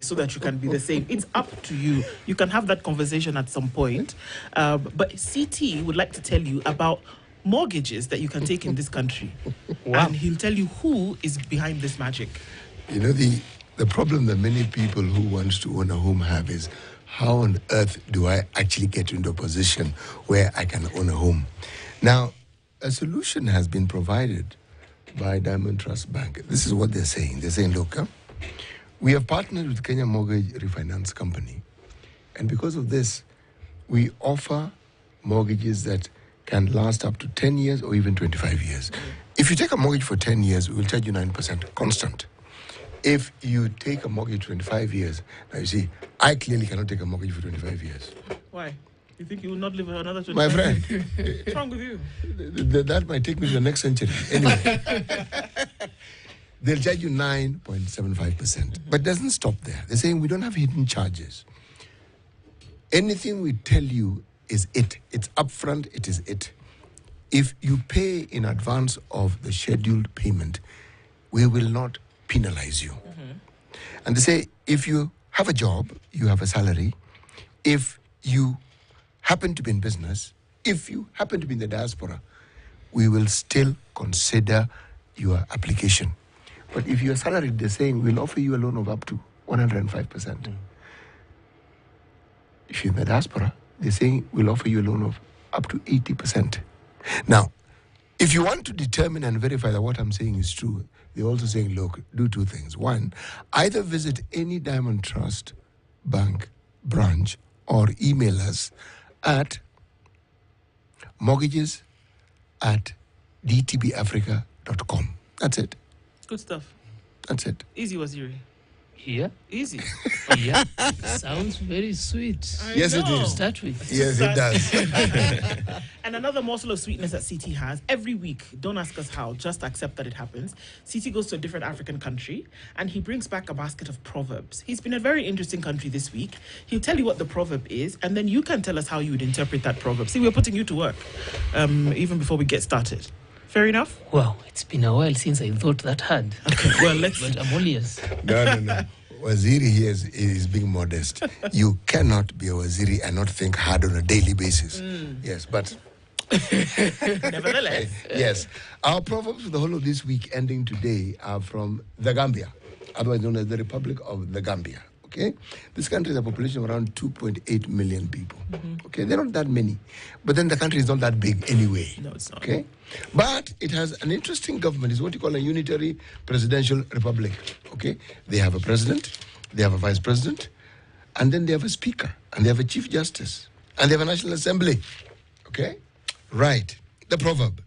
so that you can be the same. It's up to you. You can have that conversation at some point. But CT would like to tell you about mortgages that you can take in this country. Wow. And he'll tell you who is behind this magic. You know, the problem that many people who want to own a home have is, how on earth do I actually get into a position where I can own a home? Now, a solution has been provided by Diamond Trust Bank. This is what they're saying. They're saying, look, we have partnered with Kenya Mortgage Refinance Company. And because of this, we offer mortgages that can last up to 10 years or even 25 years. If you take a mortgage for 10 years, we will charge you 9% constant. If you take a mortgage for 25 years, now you see, I clearly cannot take a mortgage for 25 years. Why? You think you will not live another 25 My friend. What's wrong with you? That might take me to the next century. Anyway. They'll charge you 9.75%. But it doesn't stop there. They're saying we don't have hidden charges. Anything we tell you is it. It's upfront, it is it. If you pay in advance of the scheduled payment, we will not penalize you. And they say, if you have a job, you have a salary, if you happen to be in business, if you happen to be in the diaspora, we will still consider your application. But if you're salaried, they're saying we'll offer you a loan of up to 105%. If you're in the diaspora, they're saying we'll offer you a loan of up to 80%. Now, if you want to determine and verify that what I'm saying is true, they're also saying, look, do two things. One, either visit any Diamond Trust Bank branch or email us at mortgages@dtbafrica.com. That's it. Good stuff. That's it. Easy, Waziri. Yeah. Easy. Yeah. Sounds very sweet. Yes, it is. To start with. Yes, it does. And another morsel of sweetness that CT has, every week, don't ask us how, just accept that it happens. CT goes to a different African country and he brings back a basket of proverbs. He's been in a very interesting country this week. He'll tell you what the proverb is, and then you can tell us how you would interpret that proverb. See, we're putting you to work, even before we get started. Fair enough? Wow, it's been a while since I thought that hard. Okay, well, let's... But I'm all ears. No. Waziri here is being modest. You cannot be a Waziri and not think hard on a daily basis. Yes, but... Nevertheless. Yes. Our proverbs for the whole of this week ending today are from the Gambia, otherwise known as the Republic of the Gambia. Okay? This country has a population of around 2.8 million people. Okay? They're not that many. But then the country is not that big anyway. No, it's not. Okay? But it has an interesting government. It's what you call a unitary presidential republic. Okay? They have a president, they have a vice president, and then they have a speaker, and they have a chief justice, and they have a national assembly. Okay? Right. The proverb.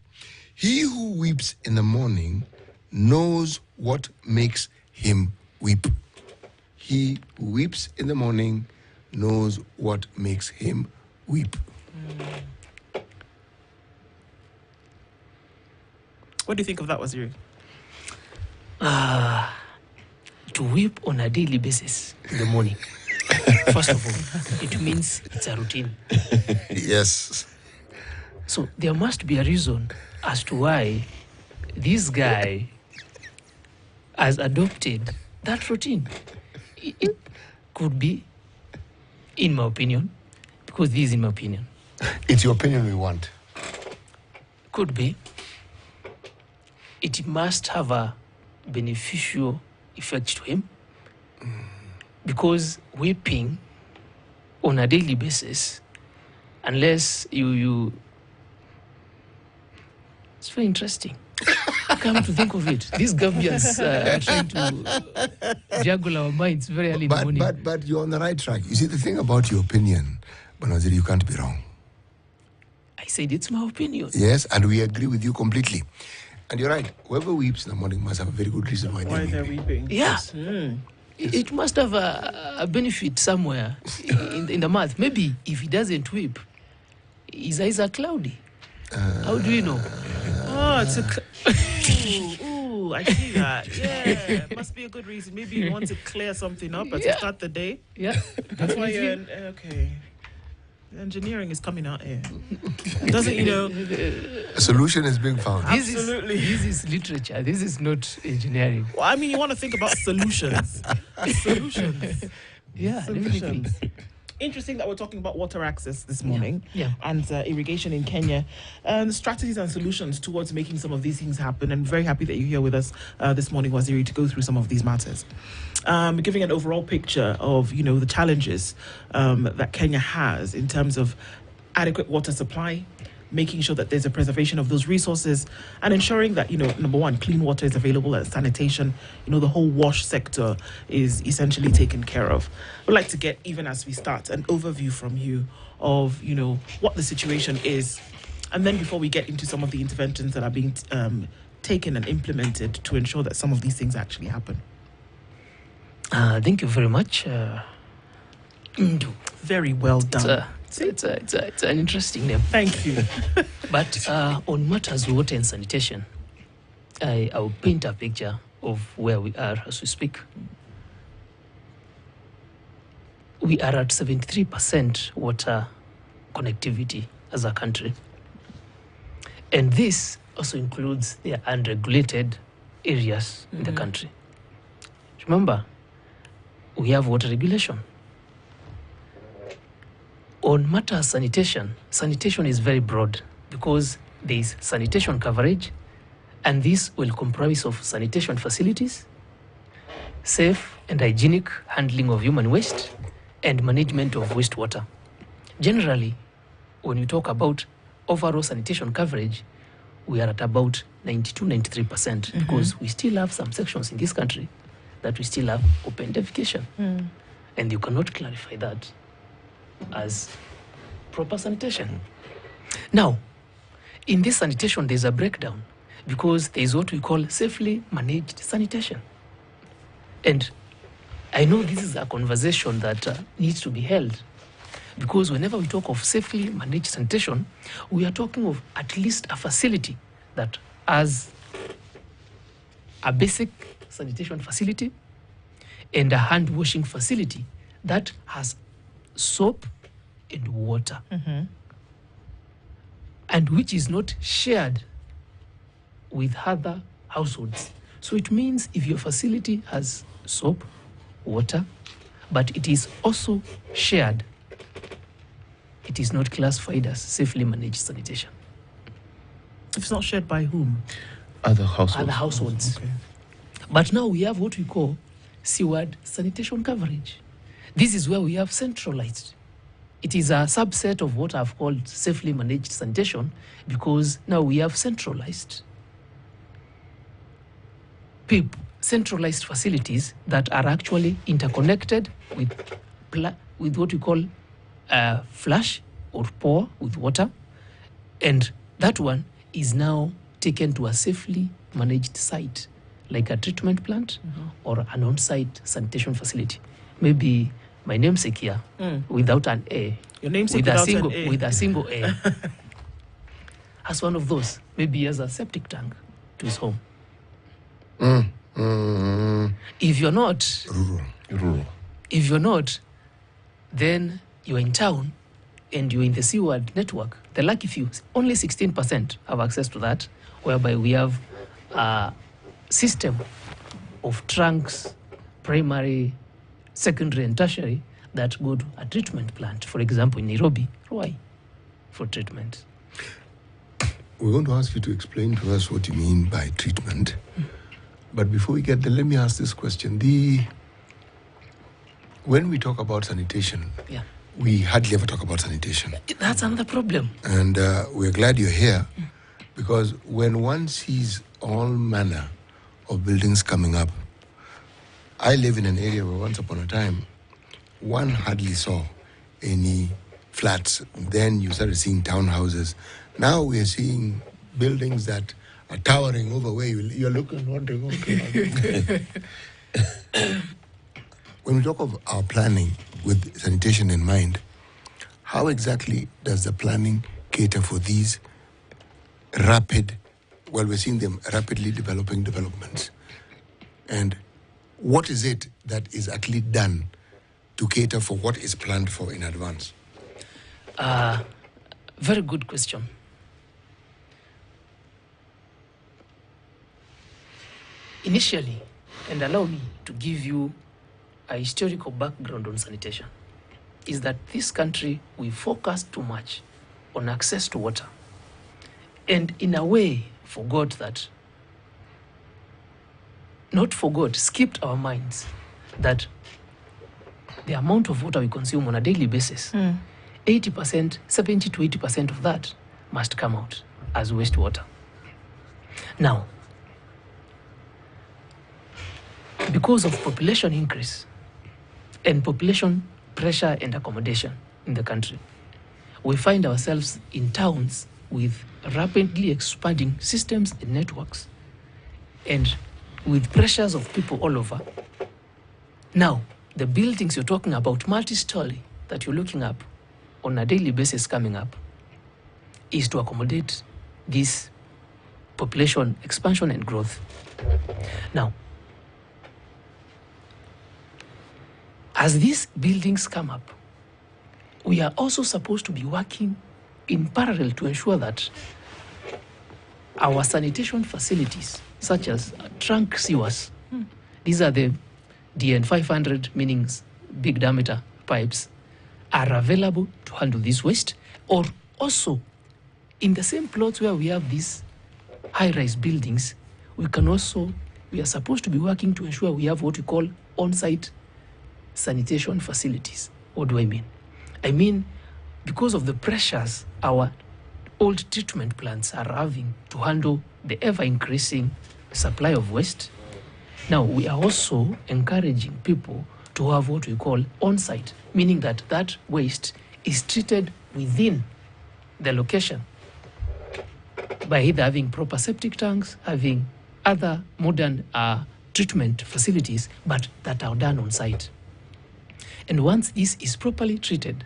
He who weeps in the morning knows what makes him weep. He who weeps in the morning knows what makes him weep. What do you think of that, Waziri? To weep on a daily basis in the morning. First of all, it means it's a routine. Yes. So there must be a reason as to why this guy has adopted that routine. It could be, in my opinion, because this is in my opinion. It's your opinion we want. Could be. It must have a beneficial effect to him. Because weeping on a daily basis, unless you it's very interesting. Come to think of it, these Gambians are trying to juggle our minds very early in the morning. But you're on the right track. You see, the thing about your opinion, Banaziri, you can't be wrong. I said it's my opinion. Yes, and we agree with you completely. And you're right. Whoever weeps in the morning must have a very good reason why they're weeping. Yeah. It must have a benefit somewhere in the month. Maybe if he doesn't weep, his eyes are cloudy. How do you know? Oh, it's a... Ooh, I see that. Yeah, must be a good reason. Maybe you want to clear something up to start the day. Yeah. That's why you're... Okay. Engineering is coming out here. Doesn't, a solution is being found. Absolutely. This is literature. This is not engineering. Well, I mean, you want to think about solutions. Solutions. Yeah, definitely. Solutions. Interesting that we're talking about water access this morning Yeah. and irrigation in Kenya. Strategies and solutions towards making some of these things happen. And very happy that you're here with us this morning, Waziri, to go through some of these matters. Giving an overall picture of, the challenges that Kenya has in terms of adequate water supply, making sure that there's a preservation of those resources, and ensuring that, number one, clean water is available, and sanitation, the whole wash sector is essentially taken care of. I'd like to get, even as we start, an overview from you of, what the situation is. And then before we get into some of the interventions that are being taken and implemented to ensure that some of these things actually happen. Thank you very much. Very well done. It's an interesting name. Thank you. But on matters of water and sanitation, I will paint a picture of where we are as we speak. We are at 73% water connectivity as a country. And this also includes the unregulated areas in the country. Remember, we have water regulation. On matter of sanitation, sanitation is very broad because there is sanitation coverage, and this will comprise of sanitation facilities, safe and hygienic handling of human waste, and management of wastewater. Generally, when you talk about overall sanitation coverage, we are at about 92-93% because we still have some sections in this country that we still have open defecation. And you cannot clarify that as proper sanitation. Now, in this sanitation, there's a breakdown because there's what we call safely managed sanitation. And I know this is a conversation that needs to be held because whenever we talk of safely managed sanitation, we are talking of at least a facility that has a basic sanitation facility and a hand washing facility that has soap and water, and which is not shared with other households. So it means if your facility has soap, water, but it is also shared, it is not classified as safely managed sanitation. If it's not shared by whom? Other households. Other households. Okay. But now we have what we call seaward sanitation coverage. This is where we have centralized. It is a subset of what I've called safely managed sanitation because now we have centralized centralized facilities that are actually interconnected with what we call flush or pour with water. And that one is now taken to a safely managed site, like a treatment plant or an on-site sanitation facility. Maybe my namesake here, without an A, Your namesake with without a single A, has one of those. Maybe he has a septic tank to his home. If you're not, Rural. if you're not, then you're in town and you're in the seaward network. The lucky few, only 16% have access to that, whereby we have a system of trunks, primary, secondary, and tertiary that go to a treatment plant. For example, in Nairobi, Ruai, for treatment. We're going to ask you to explain to us what you mean by treatment. But before we get there, let me ask this question. When we talk about sanitation, Yeah, we hardly ever talk about sanitation. that's another problem. And we're glad you're here because when one sees all manner of buildings coming up, I live in an area where once upon a time, one hardly saw any flats. Then you started seeing townhouses. Now we're seeing buildings that are towering over where you're looking, wondering, okay. When we talk of our planning with sanitation in mind, how exactly does the planning cater for these we're seeing them rapidly developing developments? And what is it that is actually done to cater for what is planned for in advance? Very good question. Initially, and allow me to give you a historical background on sanitation is that this country, we focus too much on access to water. And in a way, skipped our minds that the amount of water we consume on a daily basis, 80%, 70 to 80% of that must come out as wastewater. Now, because of population increase and population pressure and accommodation in the country, we find ourselves in towns with rapidly expanding systems and networks and with pressures of people all over. Now, the buildings you're talking about, multi-story, that you're looking up on a daily basis coming up, is to accommodate this population expansion and growth. Now, as these buildings come up, we are also supposed to be working in parallel to ensure that our sanitation facilities, such as trunk sewers, these are the DN 500, meaning big diameter pipes, are available to handle this waste, or also in the same plots where we have these high-rise buildings, we are supposed to be working to ensure we have what we call on-site sanitation facilities. What do I mean? I mean, because of the pressures our old treatment plants are having to handle the ever-increasing supply of waste, now we are also encouraging people to have what we call on-site, meaning that that waste is treated within the location by either having proper septic tanks, having other modern treatment facilities, but that are done on site. And once this is properly treated,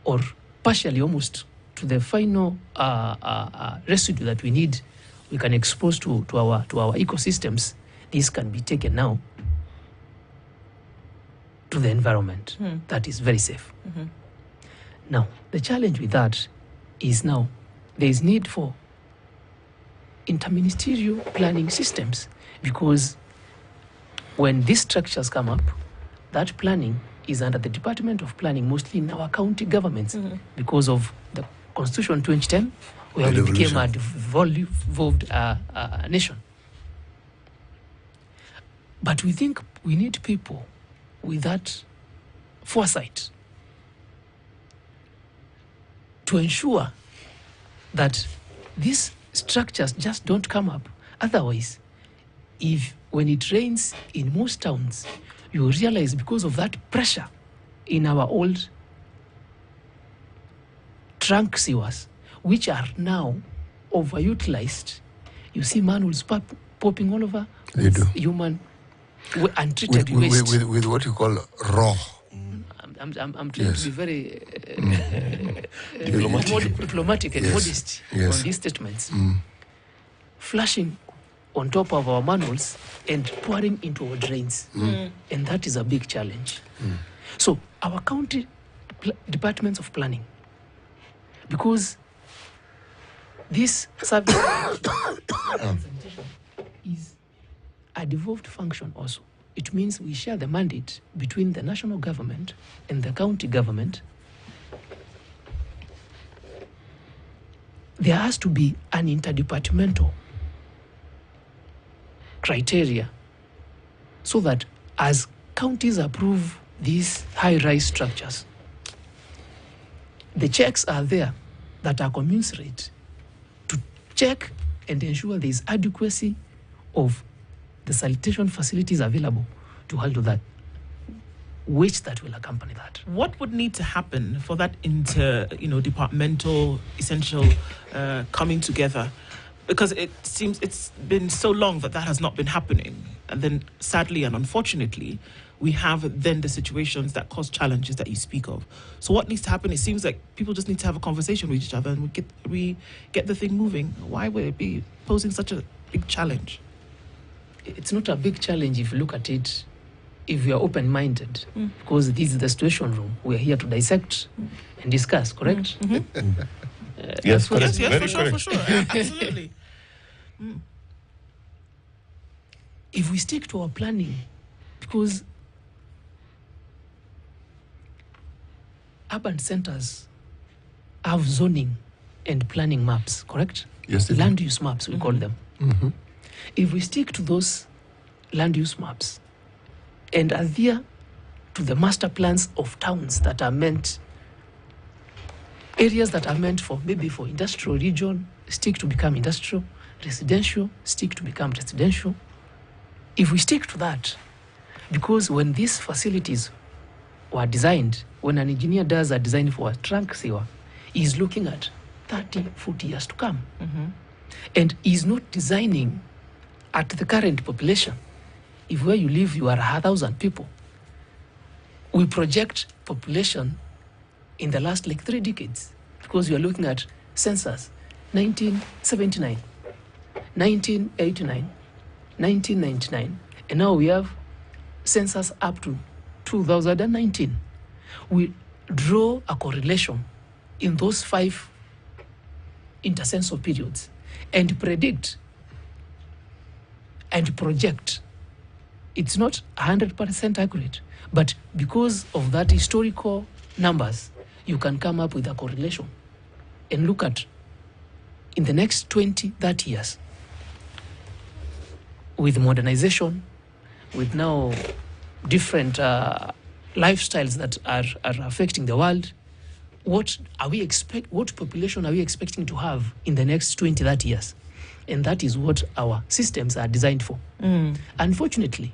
or partially almost to the final residue that we need, we can expose to our ecosystems, this can be taken now to the environment. That is very safe. Now, the challenge with that is now there is need for interministerial planning systems, because when these structures come up, that planning is under the Department of Planning, mostly in our county governments, because of the Constitution 2010, where we became a devolved nation. But we think we need people with that foresight to ensure that these structures just don't come up. Otherwise, when it rains in most towns, you realize because of that pressure in our old trunk sewers, which are now overutilized, you see manholes popping all over. They do. Human untreated waste. With what you call raw. I'm trying to be very diplomatic and modest on these statements. Flashing on top of our manholes and pouring into our drains. And that is a big challenge. So our county departments of planning, because this service is a devolved function also. It means we share the mandate between the national government and the county government. There has to be an interdepartmental criteria so that as counties approve these high-rise structures, the checks are there that are commensurate to check and ensure there is adequacy of the sanitation facilities available to handle that waste that will accompany that. What would need to happen for that departmental essential coming together? Because it seems it's been so long that has not been happening. And then sadly and unfortunately, we have then the situations that cause challenges that you speak of. So what needs to happen? It seems like people just need to have a conversation with each other and we get the thing moving. Why would it be posing such a big challenge? It's not a big challenge if you look at it, if we are open-minded, because this is the situation room. We are here to dissect and discuss, correct? Yes, correct. Yes, Very for correct. sure. Absolutely. If we stick to our planning, because urban centers have zoning and planning maps, correct? Yes, they do. Land use maps, we call them. Mhm. If we stick to those land use maps and adhere to the master plans of towns that are meant, areas that are meant for maybe for industrial region, stick to become industrial, residential, stick to become residential. If we stick to that, because when these facilities were designed, when an engineer does a design for a trunk sewer, he's looking at 30, 40 years to come. And he's not designing at the current population. If where you live, you are 1,000 people, we project population in the last like 3 decades, because we are looking at census 1979, 1989, 1999, and now we have census up to 2019. We draw a correlation in those 5 intercensus periods and predict and project. It's not 100% accurate, but because of that historical numbers, you can come up with a correlation and look at in the next 20, 30 years, with modernization, with now different lifestyles that are affecting the world, what population are we expecting to have in the next 20, 30 years? And that is what our systems are designed for. Unfortunately,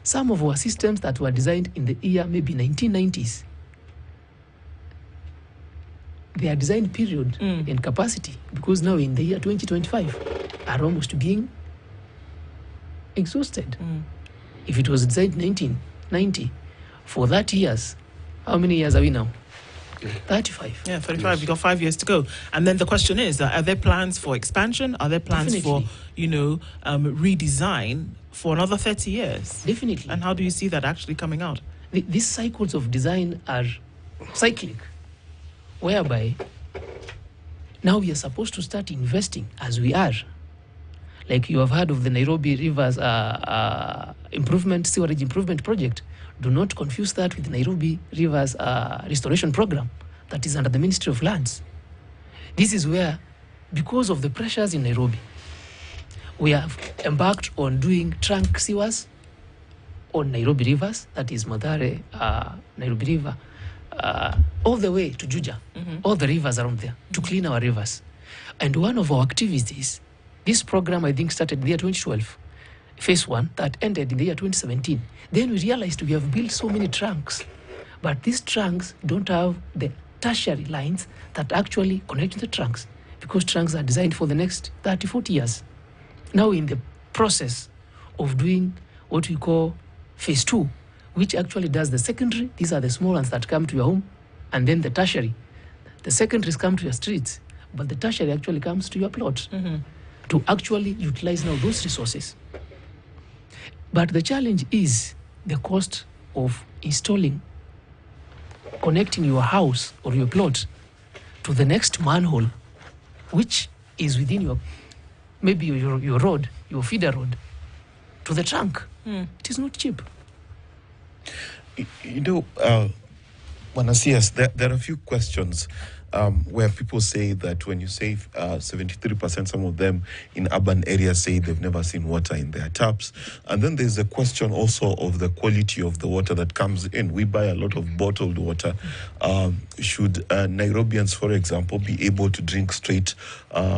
some of our systems that were designed in the year maybe 1990s, their design period and capacity, because now in the year 2025, are almost being exhausted. If it was designed 1990, for 30 years, how many years are we now? 35. Yeah, 35. Yes. We've got 5 years to go. And then the question is, are there plans for expansion? Are there plans Definitely. for, redesign for another 30 years? Definitely. And how do you see that actually coming out? These cycles of design are cyclic, whereby now we are supposed to start investing as we are. Like you have heard of the Nairobi Rivers sewerage improvement project. Do not confuse that with the Nairobi Rivers restoration program that is under the Ministry of Lands. This is where, because of the pressures in Nairobi, we have embarked on doing trunk sewers on Nairobi Rivers, that is Mathare, Nairobi River, all the way to Juja, all the rivers around there, to clean our rivers. And one of our activities, this program I think started in the year 2012, phase 1, that ended in the year 2017. Then we realized we have built so many trunks, but these trunks don't have the tertiary lines that actually connect the trunks, because trunks are designed for the next 30, 40 years. Now in the process of doing what we call phase 2, which actually does the secondary. These are the small ones that come to your home, and then the tertiary. The secondaries come to your streets, but the tertiary actually comes to your plot to actually utilize now those resources. But the challenge is the cost of connecting your house or your plot to the next manhole, which is within your, maybe your road, your feeder road, to the trunk. It is not cheap. Manasias, there are a few questions where people say that when you say 73%, some of them in urban areas say they've never seen water in their taps. And then there's a question also of the quality of the water that comes in. We buy a lot of bottled water. Should Nairobians, for example, be able to drink straight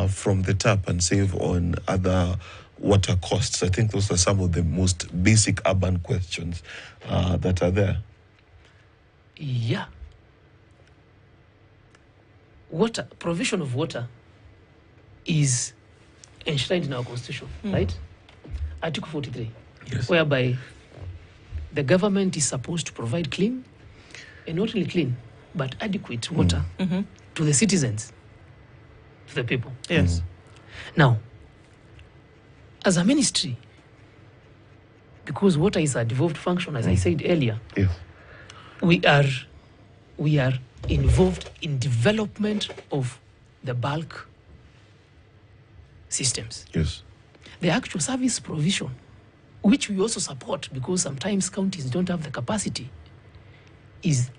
from the tap and save on other water costs? I think those are some of the most basic urban questions that are there. Yeah. Water, provision of water is enshrined in our constitution, right? Article 43, yes, whereby the government is supposed to provide clean, and not only clean, but adequate water to the citizens, to the people. Yes. Now, as a ministry, because water is a devolved function, as I said earlier, yes, we are involved in development of the bulk systems. yes, The actual service provision, which we also support because sometimes counties don't have the capacity, is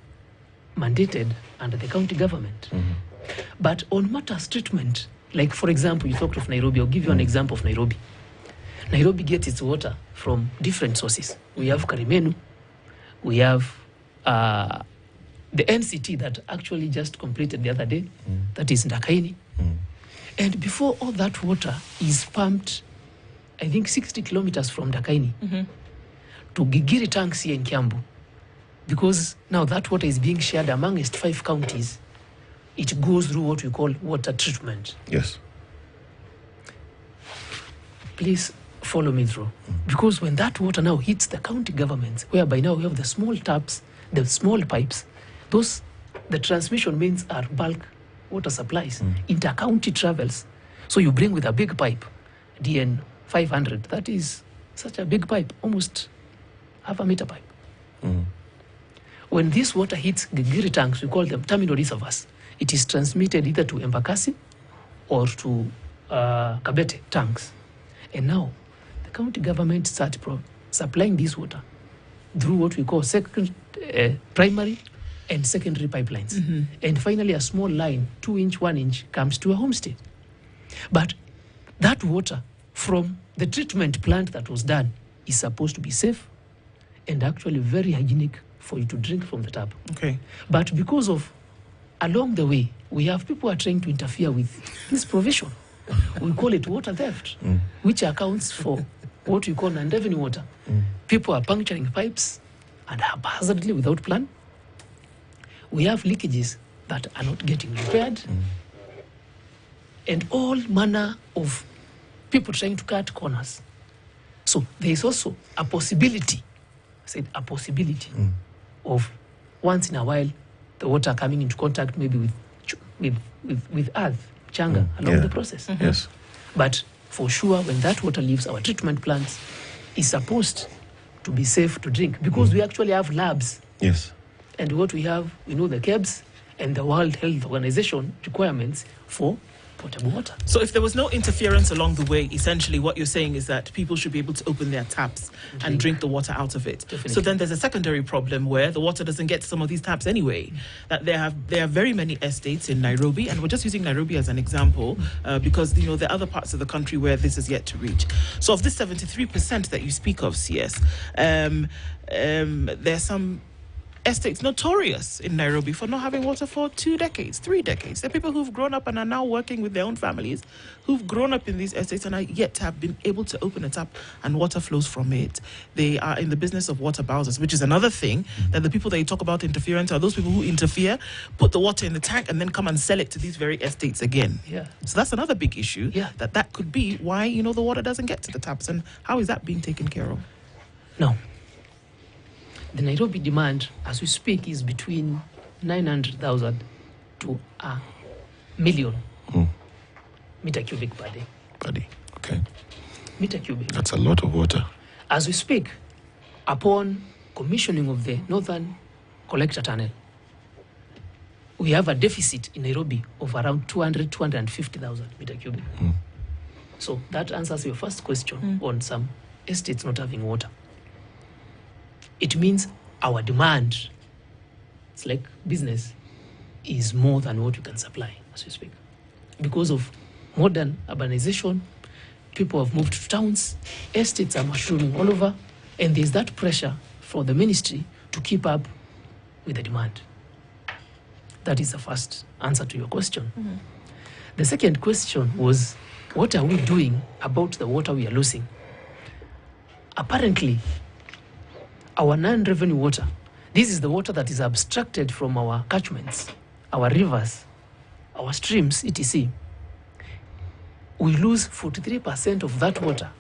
mandated under the county government. But on matters treatment, like for example, you talked of Nairobi. I'll give you an example of Nairobi. Nairobi gets its water from different sources. We have Karimenu, we have the NCT that actually just completed the other day, that is Ndakaini. And before all that water is pumped, I think 60 kilometers from Ndakaini to Gigiri tanks here in Kiambu, because now that water is being shared amongst 5 counties, it goes through what we call water treatment. Yes. Please follow me through. Because when that water now hits the county governments, whereby now we have the small taps, the small pipes, the transmission means are bulk water supplies, inter-county travels. So you bring with a big pipe, DN 500, that is such a big pipe, almost half a meter pipe. When this water hits Gigiri tanks, we call them terminal reservoirs, it is transmitted either to Embakasi or to Kabete tanks. And now, the county government starts supplying this water through what we call primary and secondary pipelines. And finally, a small line, 2-inch, 1-inch, comes to a homestay. But that water from the treatment plant that was done is supposed to be safe and actually very hygienic for you to drink from the tap. Okay. But because of, along the way, we have people who are trying to interfere with this provision. We call it water theft, which accounts for what we call non-revenue water. People are puncturing pipes and haphazardly without plan. We have leakages that are not getting repaired. And all manner of people trying to cut corners. So there is also a possibility, I said a possibility, of once in a while the water coming into contact maybe with earth, changa, along the process. Yes. But for sure, when that water leaves our treatment plants, it's supposed to be safe to drink, because we actually have labs. Yes. And what we have, we know the KEBS and the World Health Organization requirements for potable water. So if there was no interference along the way, essentially what you're saying is that people should be able to open their taps and drink the water out of it. Definitely. So then there's a secondary problem where the water doesn't get to some of these taps anyway. That there are very many estates in Nairobi, and we're just using Nairobi as an example because there are other parts of the country where this is yet to reach. So of this 73% that you speak of, CS, there's some estates notorious in Nairobi for not having water for 2 decades, 3 decades. There are people who've grown up and are now working with their own families, who've grown up in these estates and are yet to have been able to open a tap and water flows from it. They are in the business of water bowsers, which is another thing, that the people that you talk about interference are those people who interfere, put the water in the tank and then come and sell it to these very estates again. Yeah. So that's another big issue, Yeah. that could be why, the water doesn't get to the taps. And how is that being taken care of? Now, the Nairobi demand, as we speak, is between 900,000 to 1 million meter cubic per day. Buddy. Okay. Meter cubic. That's a lot of water. As we speak, upon commissioning of the Northern Collector Tunnel, we have a deficit in Nairobi of around 250,000 meter cubic. So that answers your first question on some estates not having water. It means our demand, it's like business, is more than what we can supply as we speak. Because of modern urbanization, people have moved to towns, estates are mushrooming all over, and there's that pressure for the ministry to keep up with the demand. That is the first answer to your question. The second question was, what are we doing about the water we are losing? Apparently, our non-revenue water, this is the water that is abstracted from our catchments, our rivers, our streams, etc. We lose 43% of that water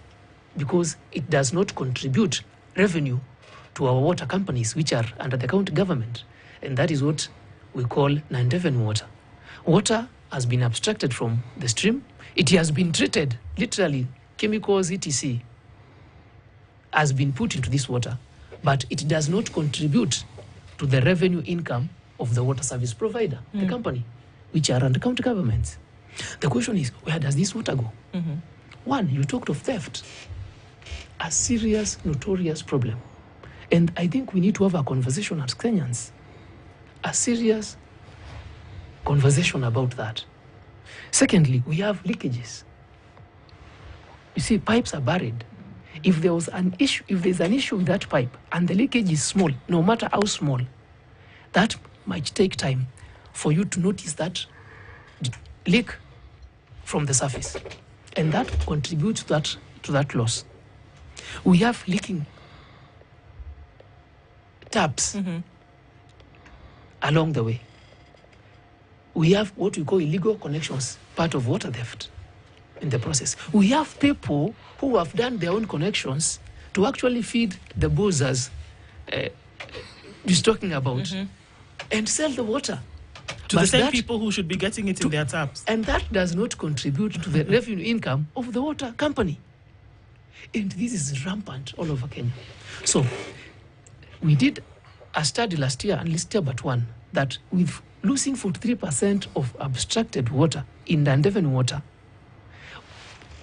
because it does not contribute revenue to our water companies, which are under the county government. And that is what we call non-revenue water. Water has been abstracted from the stream. It has been treated, literally, chemicals, etc. has been put into this water, but it does not contribute to the revenue income of the water service provider, the company, which are under county governments. The question is, where does this water go? One, you talked of theft, a serious, notorious problem. And I think we need to have a conversation as Kenyans a serious conversation about that. Secondly, we have leakages. You see, pipes are buried. If there's an issue with that pipe and the leakage is small, no matter how small, that might take time for you to notice that leak from the surface, and that contributes to that loss. We have leaking taps along the way. We have what we call illegal connections, part of water theft in the process. We have people who have done their own connections to actually feed the boozers he's talking about and sell the water. To the same people who should be getting it in their taps. And that does not contribute to the revenue income of the water company. And this is rampant all over Kenya. So we did a study last year, and last year but one, that with losing 43% of abstracted water in the Andevan water,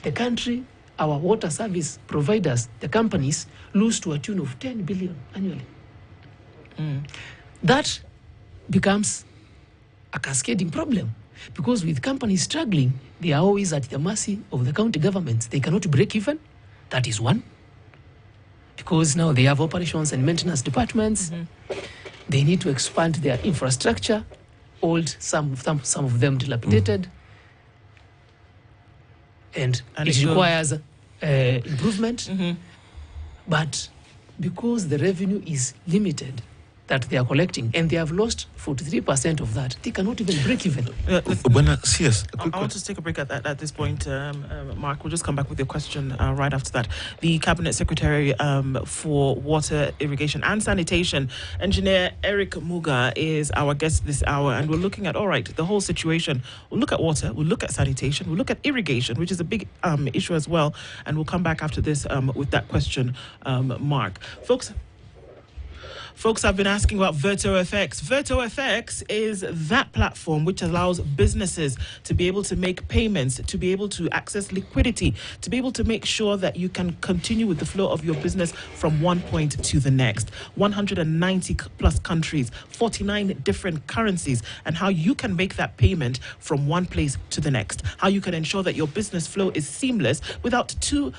the country, our water service providers, the companies, lose to a tune of 10 billion annually. That becomes a cascading problem, because with companies struggling, they are always at the mercy of the county governments. They cannot break even. That is one. Because now they have operations and maintenance departments. They need to expand their infrastructure, old, some of them dilapidated. And it requires improvement. But because the revenue is limited that they are collecting, and they have lost 43% of that, they cannot even break even. I want to take a break at this point, Mark. We'll just come back with your question right after that. The Cabinet Secretary for Water, Irrigation and Sanitation, Engineer Eric Muga, is our guest this hour, and we're looking at, all right, the whole situation. We'll look at water, we'll look at sanitation, we'll look at irrigation, which is a big issue as well, and we'll come back after this with that question, Mark. Folks have been asking about VirtuoFX. VirtuoFX is that platform which allows businesses to be able to make payments, to be able to access liquidity, to be able to make sure that you can continue with the flow of your business from one point to the next. 190 plus countries, 49 different currencies, and how you can make that payment from one place to the next. How you can ensure that your business flow is seamless without too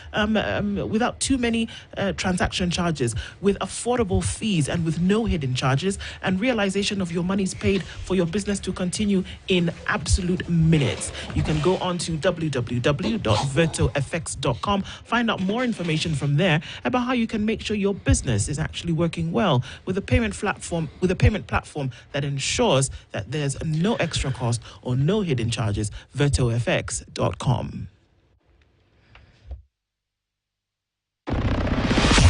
many transaction charges, with affordable fees and with no hidden charges, and realization of your monies paid for your business to continue in absolute minutes. You can go on to www.virtofx.com, find out more information from there about how you can make sure your business is actually working well with a payment platform that ensures that there's no extra cost or no hidden charges. virtofx.com.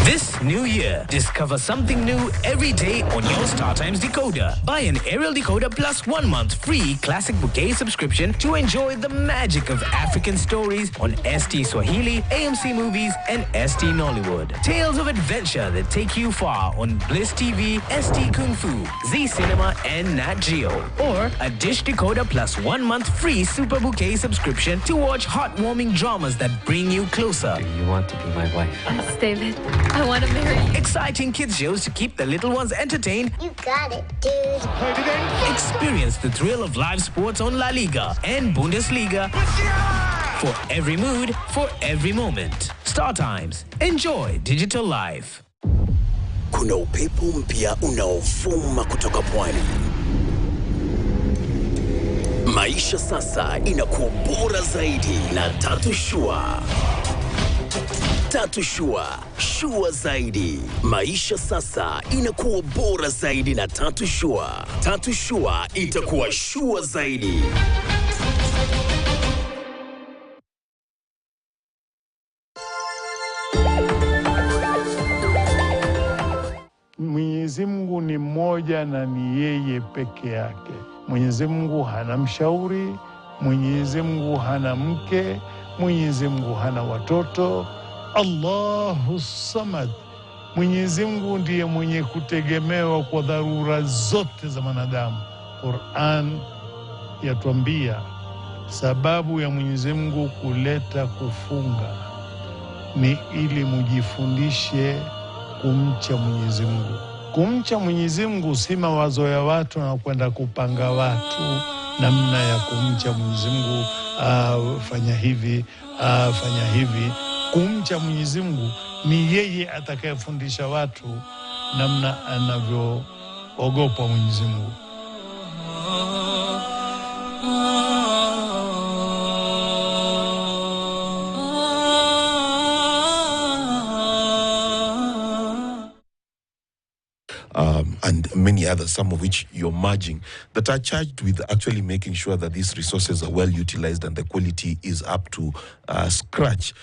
This new year, discover something new every day on your StarTimes decoder. Buy an aerial decoder plus 1 month free classic bouquet subscription to enjoy the magic of African stories on ST Swahili, AMC Movies, and ST Nollywood. Tales of adventure that take you far on Bliss TV, ST Kung Fu, Z Cinema, and Nat Geo. Or a dish decoder plus 1 month free super bouquet subscription to watch heartwarming dramas that bring you closer. Do you want to be my wife? Yes, David. I want to marry you. Exciting kids shows to keep the little ones entertained. You got it, dude. Experience the thrill of live sports on La Liga and Bundesliga. For every mood, for every moment. StarTimes. Enjoy digital life. Kuna upepo mpya unaovuma kutoka pwani. Maisha sasa inakuwa bora zaidi na Tatu Shua. Tatu Shua, Shua zaidi. Maisha sasa inakuwa bora zaidi na Tatu Shua. Tatu Shua itakuwa Shua zaidi. Mwenyezi Mungu ni mmoja na ni yeye peke yake. Mwenyezi Mungu hana mshauri, Mwenyezi Mungu hana mke, Mwenyezi Mungu hana watoto. Allahu Samad. Mwenyezi Mungu ndiye mwenye kutegemewa kwa dharura zote za wanadamu. Qur'an yatuambia sababu ya Mwenyezi Mungu kuleta kufunga ni ili mujifundishe kumcha Mwenyezi Mungu. Kumcha Mwenyezi Mungu si mawazo ya watu na kwenda kupanga watu namna ya kumcha Mwenyezi Mungu, fanya hivi, fanya hivi. Kumcha Mwenyezi Mungu ni yeye atakayefundisha watu namna anavyoogopa Mwenyezi Mungu. And many others, some of which you're merging, that are charged with actually making sure that these resources are well utilized and the quality is up to scratch.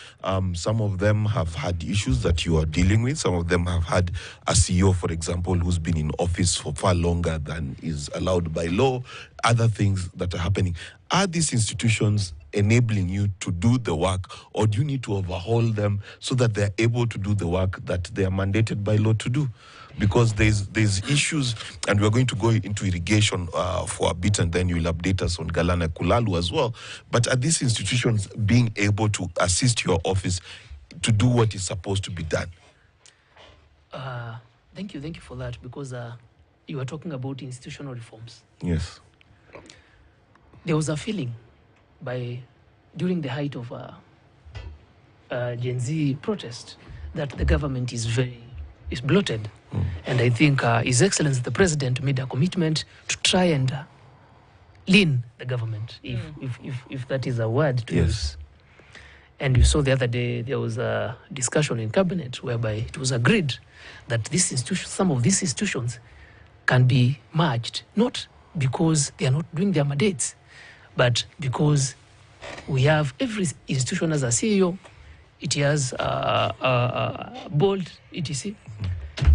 Some of them have had issues that you are dealing with. Some of them have had a CEO, for example, who's been in office for far longer than is allowed by law, other things that are happening. Are these institutions enabling you to do the work, or do you need to overhaul them so that they're able to do the work that they are mandated by law to do? Because there's issues, and we're going to go into irrigation for a bit, and then you'll update us on Galana Kulalu as well. But are these institutions being able to assist your office to do what is supposed to be done? Thank you for that, because you are talking about institutional reforms. Yes. There was a feeling during the height of Gen Z protest that the government is bloated. And I think His Excellency the President made a commitment to try and lean the government, if that is a word to use. And you saw the other day there was a discussion in cabinet whereby it was agreed that some of these institutions can be merged, not because they are not doing their mandates, but because we have every institution as a CEO, it has a board, etc.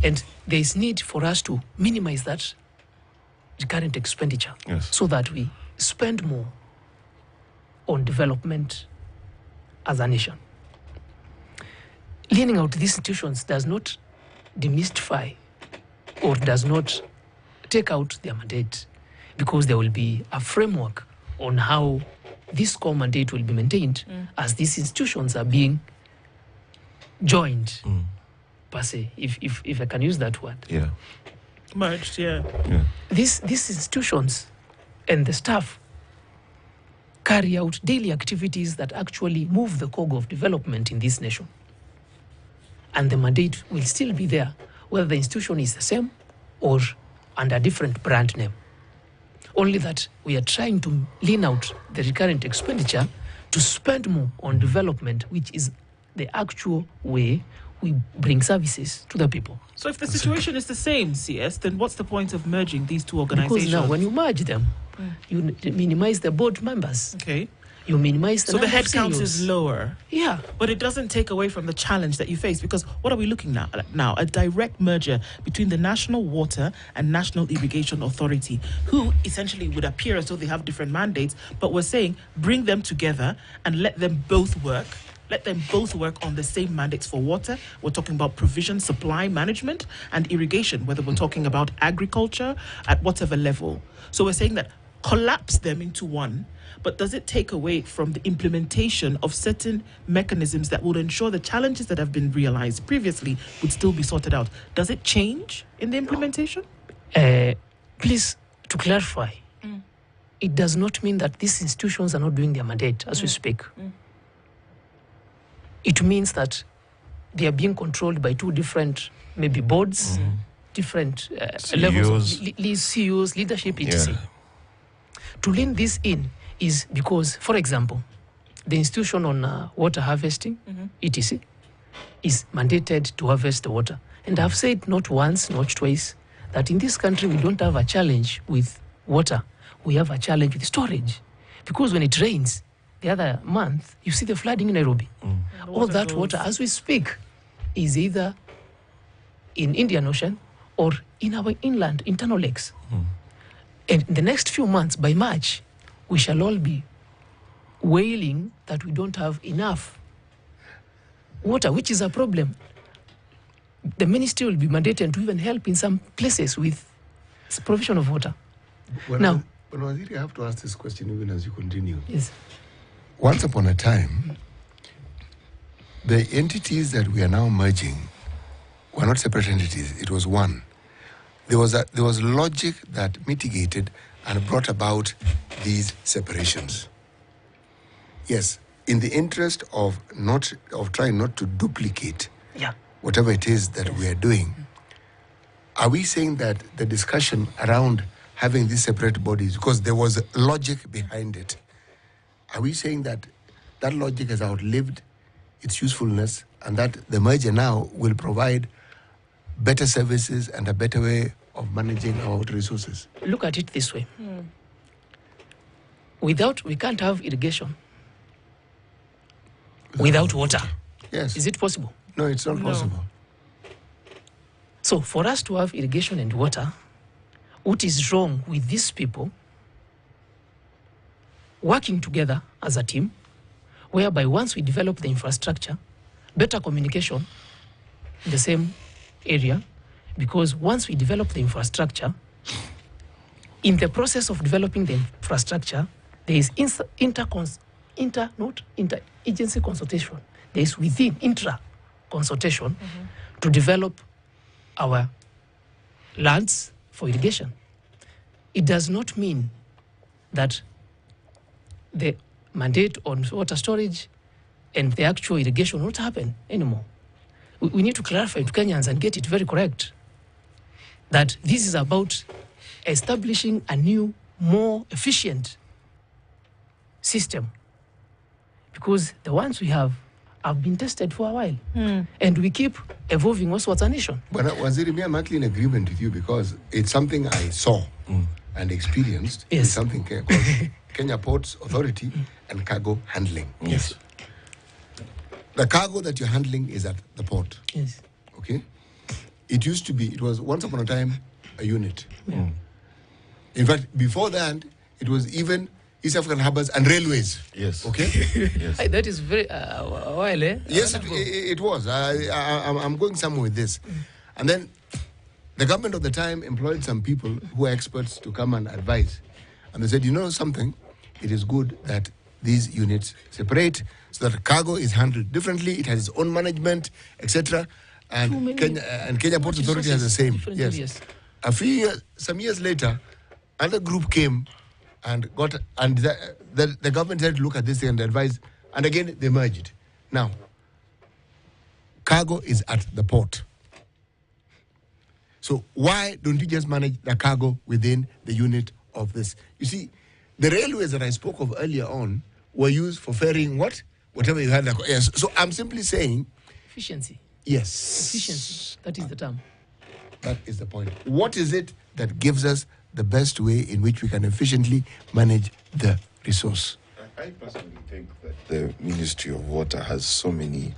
And there is need for us to minimize that recurrent expenditure, so that we spend more on development as a nation. Leaning out these institutions does not demystify or does not take out their mandate, because there will be a framework on how this core mandate will be maintained as these institutions are being joined. Per se, if I can use that word. Yeah. Merged, These institutions and the staff carry out daily activities that actually move the cog of development in this nation. And the mandate will still be there, whether the institution is the same or under a different brand name. Only that we are trying to lean out the recurrent expenditure to spend more on development, which is the actual way we bring services to the people. So if the situation is the same, CS, then what's the point of merging these two organizations? Because now when you merge them, you minimize the board members. Okay. You minimize the So the number of headcount is CEOs. lower. Yeah. But it doesn't take away from the challenge that you face, because what are we looking at now? A direct merger between the National Water and National Irrigation Authority, who essentially would appear as though they have different mandates, but we're saying bring them together and let them both work. Let them both work on the same mandates for water. We're talking about provision, supply, management, and irrigation, whether we're talking about agriculture at whatever level. So we're saying that collapse them into one, but does it take away from the implementation of certain mechanisms that will ensure the challenges that have been realized previously would still be sorted out? Does it change in the implementation? Please, to clarify, it does not mean that these institutions are not doing their mandate as we speak. It means that they are being controlled by two different, maybe boards, different levels of CEOs, leadership, etc. To lean this in is because, for example, the institution on water harvesting, etc., is mandated to harvest the water. And I've said not once, not twice, that in this country we don't have a challenge with water. We have a challenge with storage. Because when it rains, the other month, you see the flooding in Nairobi. All that water, as we speak, is either in Indian Ocean or in our inland, internal lakes. And in the next few months, by March, we shall all be wailing that we don't have enough water, which is a problem. The ministry will be mandated to even help in some places with provision of water. Now, I have to ask this question even as you continue. Yes. Once upon a time, the entities that we are now merging were not separate entities. It was one. there was logic that mitigated and brought about these separations. Yes, in the interest of trying not to duplicate whatever it is that we are doing, are we saying that the discussion around having these separate bodies, because there was logic behind it, are we saying that that logic has outlived its usefulness and that the merger now will provide better services and a better way of managing our water resources? Look at it this way. We can't have irrigation without water. Yes. Is it possible? No, it's not possible. So for us to have irrigation and water, what is wrong with these people working together as a team, whereby once we develop the infrastructure, better communication in the same area, because once we develop the infrastructure, in the process of developing the infrastructure, there is inter-agency consultation. There is within intra-consultation to develop our lands for irrigation. It does not mean that the mandate on water storage and the actual irrigation will not happen anymore. We need to clarify to Kenyans and get it very correct that this is about establishing a new, more efficient system, because the ones we have been tested for a while, and we keep evolving also as a nation. But Waziri, I'm actually in agreement with you, because it's something I saw and experienced. Yes. It's something called Kenya Ports Authority and cargo handling. Yes. The cargo that you're handling is at the port. Yes. Okay? It was once upon a time a unit. In fact, before that, it was even East African Harbours and Railways. Yes. Okay? Yes. That is very a while, eh? Yes, it was. I'm going somewhere with this. And then the government of the time employed some people who were experts to come and advise. And they said, you know something? It is good that these units separate so that cargo is handled differently. It has its own management, etc. And Kenya Ports Authority has the same. Yes. Some years later, another group came and the government had to look at this thing and advise, and again they merged. Now, cargo is at the port. So why don't you just manage the cargo within the unit of this? You see, the railways that I spoke of earlier on were used for ferrying whatever you had. Yes. So I'm simply saying Efficiency. yes. Efficiency. That is the term. That is the point. What is it that gives us the best way in which we can efficiently manage the resource? I personally think that the Ministry of Water has so many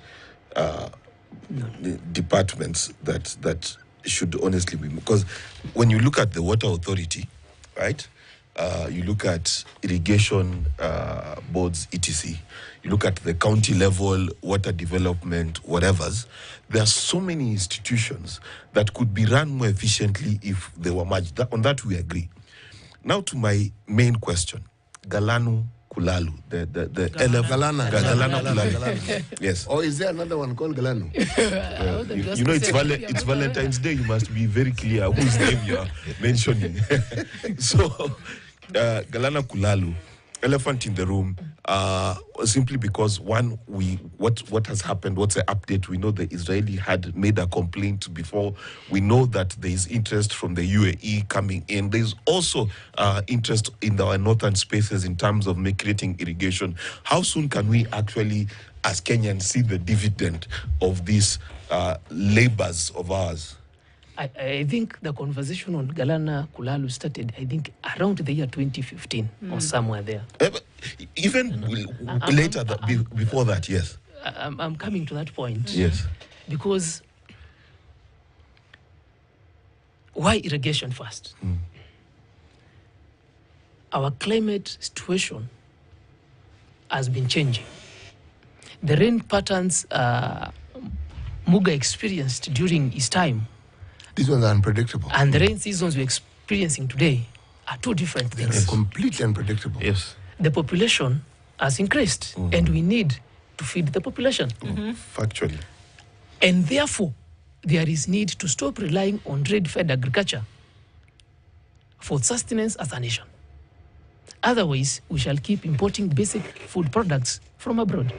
departments that should honestly be, because when you look at the Water Authority, right? You look at irrigation boards, etc. You look at the county level, water development, whatever's. There are so many institutions that could be run more efficiently if they were merged. On that we agree. Now to my main question, Galanu Kulalu, the Galana Kulalu. Yes. Or is there another one called Galanu? You know, it's Valentine's Day. You must be very clear whose name you are mentioning. So, Galana Kulalu, elephant in the room, simply because what has happened, what's the update? We know the Israeli had made a complaint before. We know that there is interest from the UAE coming in. There's also interest in our northern spaces in terms of creating irrigation. How soon can we actually, as Kenyans, see the dividend of these labors of ours? I think the conversation on Galana Kulalu started, I think, around the year 2015 or somewhere there. Even later, before that, yes. I'm coming to that point. Yes. Because why irrigation first? Our climate situation has been changing. The rain patterns Muga experienced during his time, These ones are unpredictable. and the rain seasons we're experiencing today are two different They're things. completely unpredictable. Yes. The population has increased, and we need to feed the population. Factually. And therefore, there is need to stop relying on trade-fed agriculture for sustenance as a nation. Otherwise, we shall keep importing basic food products from abroad,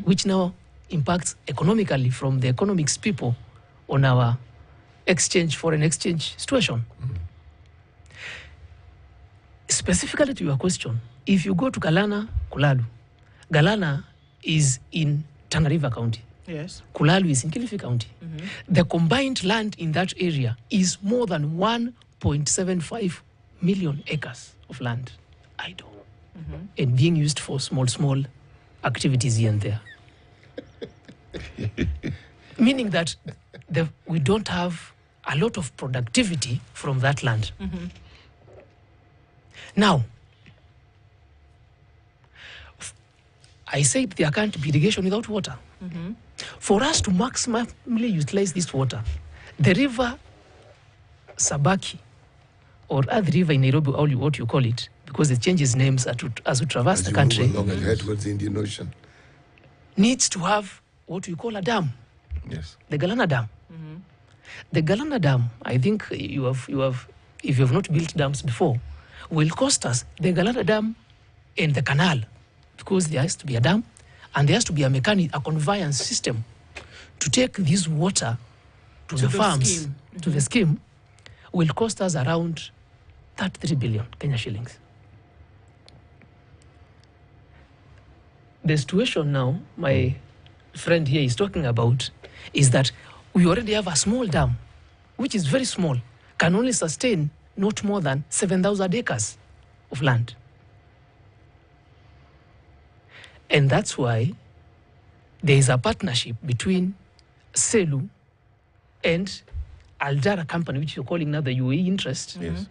which now impacts economically from the economics people on our foreign exchange situation. Specifically to your question, if you go to Galana, Kulalu, Galana is in Tana River County. Yes. Kulalu is in Kilifi County. The combined land in that area is more than 1.75 million acres of land idle and being used for small activities here and there. Meaning that we don't have a lot of productivity from that land. Now, I said there can't be irrigation without water. For us to maximally utilize this water, the river Sabaki, or other river in Nairobi, what you call it, because it changes names as we traverse the country, Move along and head towards the Indian Ocean. needs to have what we call a dam. Yes. The Galana Dam. The Galana Dam, I think you have, if you have not built dams before, will cost us the Galana Dam and the canal, because there has to be a dam and there has to be a conveyance system to take this water to the farms, scheme. to the scheme, will cost us around 33 billion Kenya shillings. The situation now, my friend here is talking about, is that we already have a small dam, which is very small, can only sustain not more than 7,000 acres of land. And that's why there is a partnership between Selu and Aldara company, which you're calling now the UAE interest. Yes.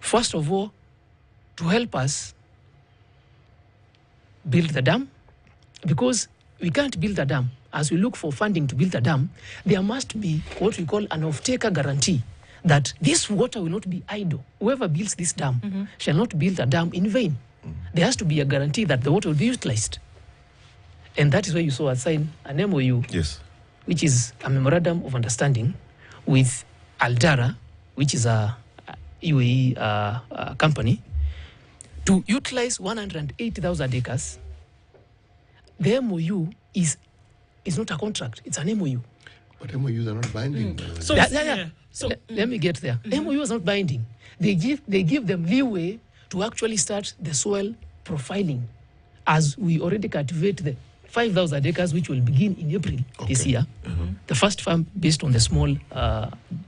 First of all, to help us build the dam, because we can't build a dam. As we look for funding to build a dam, there must be what we call an off-taker guarantee that this water will not be idle. Whoever builds this dam shall not build a dam in vain. There has to be a guarantee that the water will be utilized. And that is why you saw us sign an MOU, Yes. which is a memorandum of understanding with Aldara, which is a UAE company, to utilize 180,000 acres. The MOU is not a contract, it's an MOU. But MOUs are not binding. by the way. So, So, Let me get there. MOU is not binding. They give them leeway to actually start the soil profiling, as we already cultivate the 5,000 acres, which will begin in April this year. The first farm based on the small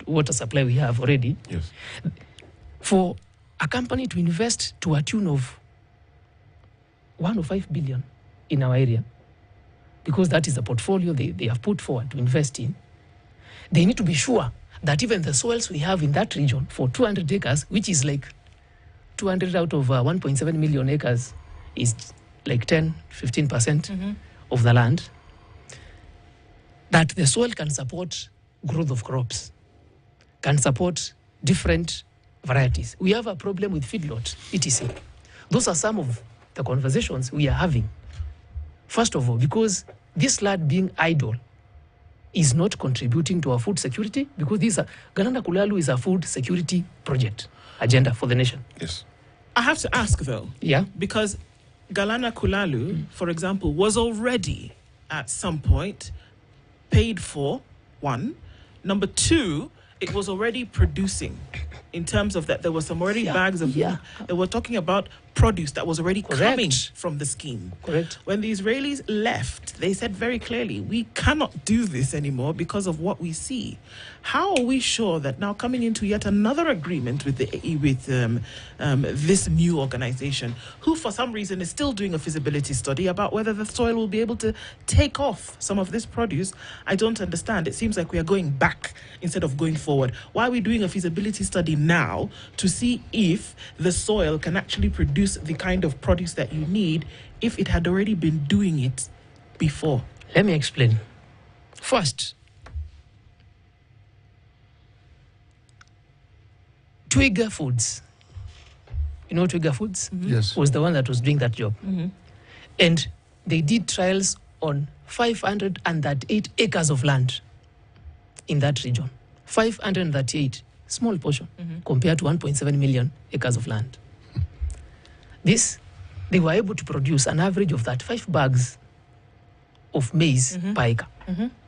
water supply we have already. Yes. For a company to invest to a tune of 105 billion in our area, because that is the portfolio they have put forward to invest in, they need to be sure that even the soils we have in that region for 200 acres, which is like 200 out of 1.7 million acres, is like 10-15% of the land, that the soil can support growth of crops, can support different varieties. We have a problem with feedlot, etc. Those are some of the conversations we are having. First of all, because this land being idle is not contributing to our food security, because Galana Kulalu is a food security project agenda for the nation. Yes. I have to ask though, Yeah. because Galana Kulalu, for example, was already at some point paid for, one. Number two, it was already producing, in terms of that there were some already bags of, they were talking about produce that was already coming from the scheme. Correct. When the Israelis left, they said very clearly, we cannot do this anymore because of what we see. How are we sure that now coming into yet another agreement with this new organization, who for some reason is still doing a feasibility study about whether the soil will be able to take off some of this produce? I don't understand. It seems like we are going back instead of going forward. Why are we doing a feasibility study now to see if the soil can actually produce the kind of produce that you need if it had already been doing it before? Let me explain. First, Twiga Foods, you know Twiga Foods? Yes. Was the one that was doing that job. And they did trials on 538 acres of land in that region. 538. small portion compared to 1.7 million acres of land. They were able to produce an average of 35 bags of maize per acre.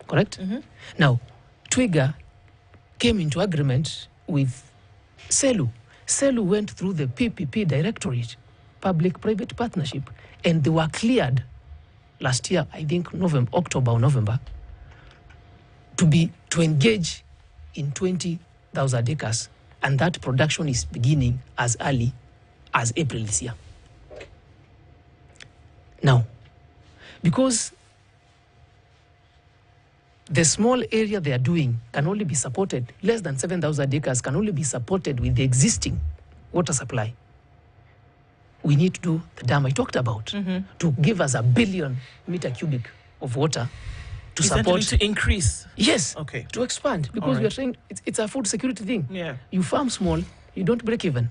Correct? Now, Twiga came into agreement with Selu. Selu went through the PPP directorate, public-private partnership, and they were cleared last year, I think October or November, to engage in 20,000 acres. And that production is beginning as early as April this year. Now, because the small area they are doing can only be supported, less than 7,000 acres can only be supported with the existing water supply. We need to do the dam I talked about to give us 1 billion meter cubic of water to support. To increase. Yes. Okay. To expand, because we are saying it's a food security thing. Yeah. You farm small, you don't break even.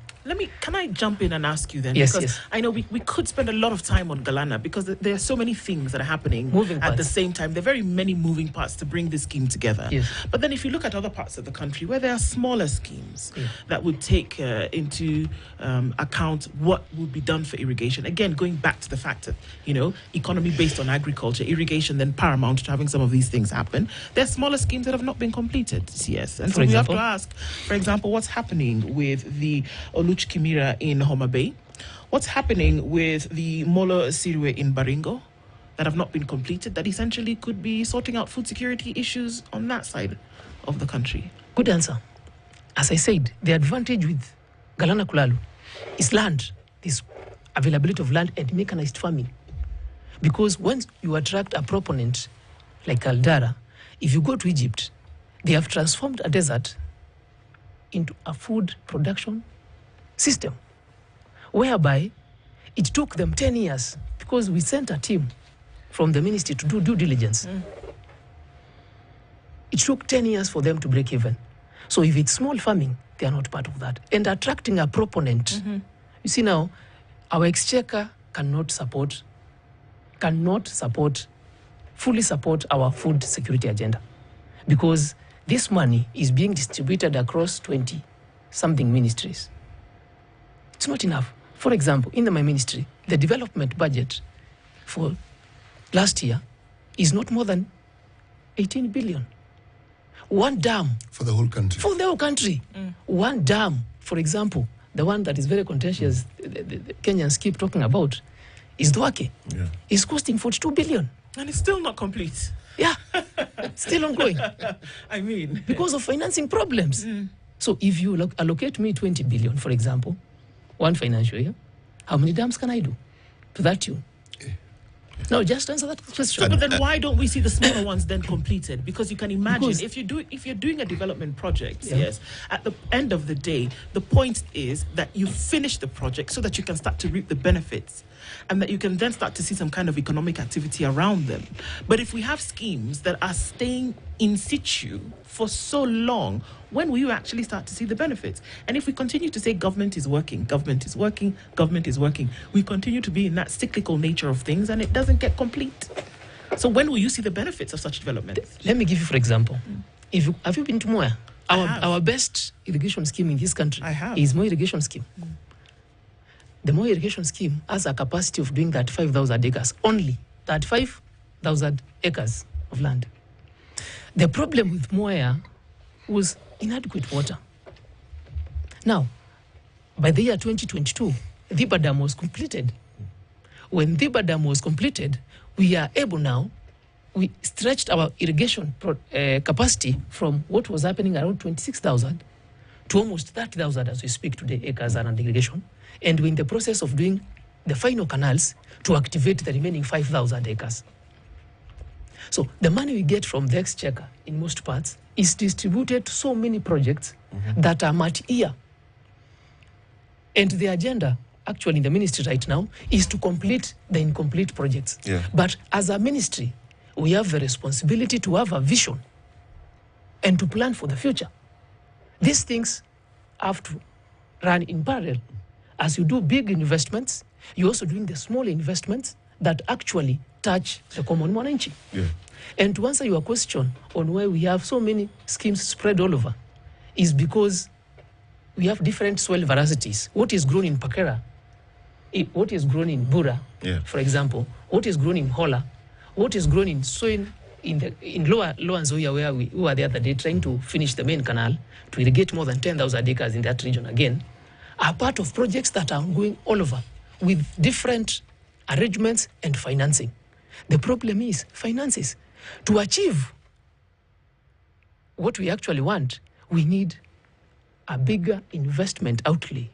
Can I jump in and ask you then? Yes, because yes. I know we could spend a lot of time on Galana because there are so many things that are happening at the same time. There are very many moving parts to bring this scheme together. Yes. But then if you look at other parts of the country where there are smaller schemes that would take into account what would be done for irrigation, again, going back to the fact that, economy based on agriculture, irrigation then paramount to having some of these things happen. There are smaller schemes that have not been completed, yes. And so we have to ask, for example, what's happening with the Oluch Kimira in Homa Bay? What's happening with the Molo Sirwe in Baringo that have not been completed that essentially could be sorting out food security issues on that side of the country? Good answer. As I said, the advantage with Galana Kulalu is land, this availability of land and mechanized farming. Because once you attract a proponent like Caldara, if you go to Egypt, they have transformed a desert into a food production system, whereby it took them 10 years because we sent a team from the ministry to do due diligence. It took 10 years for them to break even. So if it's small farming, they are not part of that. And attracting a proponent, you see now, our exchequer cannot fully support our food security agenda because this money is being distributed across 20-something ministries. It's not enough. For example, in my ministry, the development budget for last year is not more than 18 billion. One dam. For the whole country. For the whole country. One dam, for example, the one that is very contentious, the Kenyans keep talking about, is Dwake. Yeah. It's costing 42 billion. And it's still not complete. Yeah, still ongoing. I mean. Because of financing problems. So if you allocate me 20 billion, for example, one financial year, how many dams can I do to that tune? No, just answer that question. But then why don't we see the smaller ones then completed? Because you can imagine if you're doing a development project, yes, at the end of the day, the point is that you finish the project so that you can start to reap the benefits and that you can then start to see some kind of economic activity around them. But if we have schemes that are staying in situ for so long, when will you actually start to see the benefits? And if we continue to say government is working, we continue to be in that cyclical nature of things and it doesn't get complete. So when will you see the benefits of such developments? Let me give you, for example, have you been to Moya? Our best irrigation scheme in this country is Moya irrigation scheme. The Moya irrigation scheme has a capacity of doing 35,000 acres, only 35,000 acres of land. The problem with Moya was inadequate water. Now, by the year 2022, Dhiba Dam was completed. When Dhiba Dam was completed, we are able now, we stretched our irrigation capacity from what was happening around 26,000 to almost 30,000 as we speak today, acres under irrigation. And we're in the process of doing the final canals to activate the remaining 5,000 acres. So the money we get from the exchequer in most parts is distributed to so many projects that are multi-year. And the agenda, actually in the ministry right now, is to complete the incomplete projects. Yeah. But as a ministry, we have the responsibility to have a vision and to plan for the future. These things have to run in parallel. As you do big investments, you're also doing the small investments that actually touch the common mwananchi. Yeah. And to answer your question on why we have so many schemes spread all over, is because we have different soil varieties. What is grown in Pakera, what is grown in Bura, for example, what is grown in Hola, what is grown in soil in lower Nzoia, where we were the other day trying to finish the main canal to irrigate more than 10,000 acres in that region again, are part of projects that are going all over with different arrangements and financing. The problem is finances. To achieve what we actually want, we need a bigger investment outlay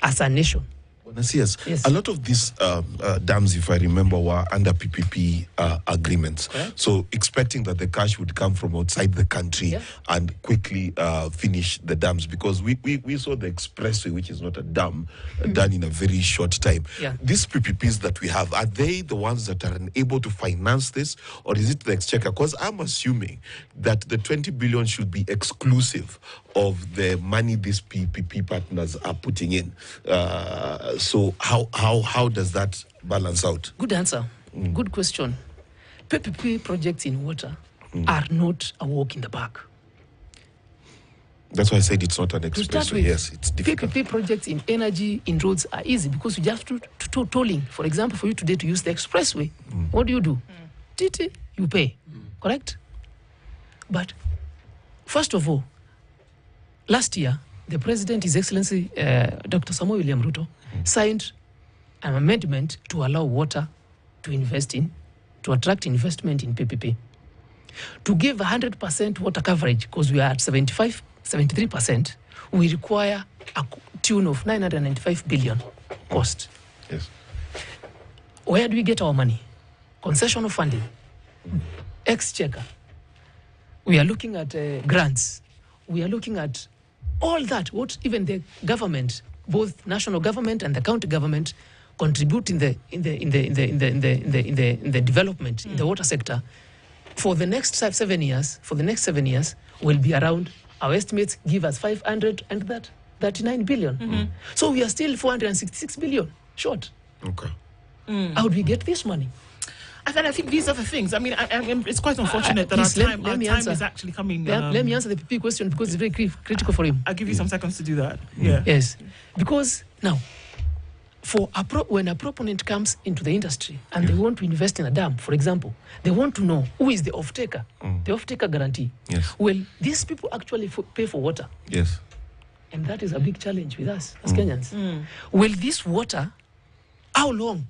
as a nation. Yes. A lot of these dams, if I remember, were under PPP agreements. Correct. So expecting that the cash would come from outside the country and quickly finish the dams, because we saw the expressway, which is not a dam, done in a very short time. These PPPs that we have, are they the ones that are unable to finance this, or is it the exchequer? Because I'm assuming that the 20 billion should be exclusive of the money these PPP partners are putting in. So how does that balance out? Good answer. Good question. PPP projects in water are not a walk in the park. That's why I said it's not an To start expressway. with, Yes, it's difficult. PPP projects in energy, in roads are easy because you just have to tolling. For example, for you today to use the expressway, what do? Titi, you pay. Correct? But first of all, last year, the President, His Excellency Dr. Samuel William Ruto, signed an amendment to allow water to invest in, to attract investment in PPP. To give 100% water coverage, because we are at 73%, we require a tune of 995 billion cost. Yes. Where do we get our money? Concessional funding, exchequer. We are looking at grants. We are looking at all that, what even the government, both national government and the county government, contribute in the development in the water sector for the next 7 years. For the next 7 years, will be around, our estimates give us 539 billion. So we are still 466 billion short. Okay. How do we get this money? I think these are the things. I mean, it's quite unfortunate that please, our time answer. is actually coming. Let me answer the PP question because it's very critical for him. I'll give you some seconds to do that. Yeah. Yes. Because now, when a proponent comes into the industry and they want to invest in a dam, for example, they want to know who is the off-taker, the off-taker guarantee. Yes. Well, these people actually pay for water. Yes. And that is a big challenge with us as Kenyans. Well, this water, how long?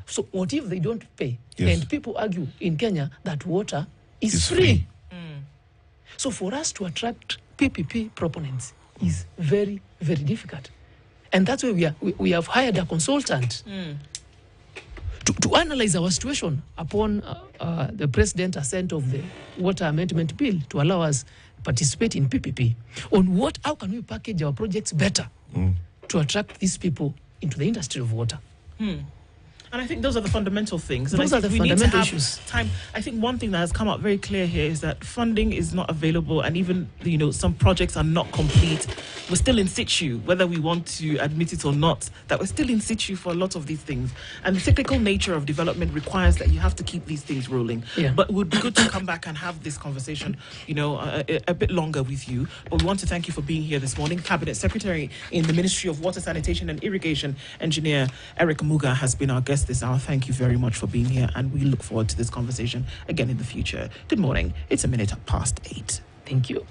So what if they don't pay? Yes. And people argue in Kenya that water is free. So for us to attract PPP proponents is very, very difficult. And that's why we have hired a consultant to analyze our situation upon the President's assent of the Water Amendment Bill to allow us participate in PPP on how can we package our projects better to attract these people into the industry of water. And I think those are the fundamental things. Those are the fundamental issues. I think one thing that has come out very clear here is that funding is not available, and even some projects are not complete. We're still in situ, whether we want to admit it or not, that we're still in situ for a lot of these things. And the cyclical nature of development requires that you have to keep these things rolling. Yeah. But it would be good to come back and have this conversation, a bit longer with you. But we want to thank you for being here this morning. Cabinet Secretary in the Ministry of Water, Sanitation and Irrigation, Engineer Eric Muga, has been our guest this hour. Thank you very much for being here, and we look forward to this conversation again in the future. Good morning. It's 8:01. Thank you.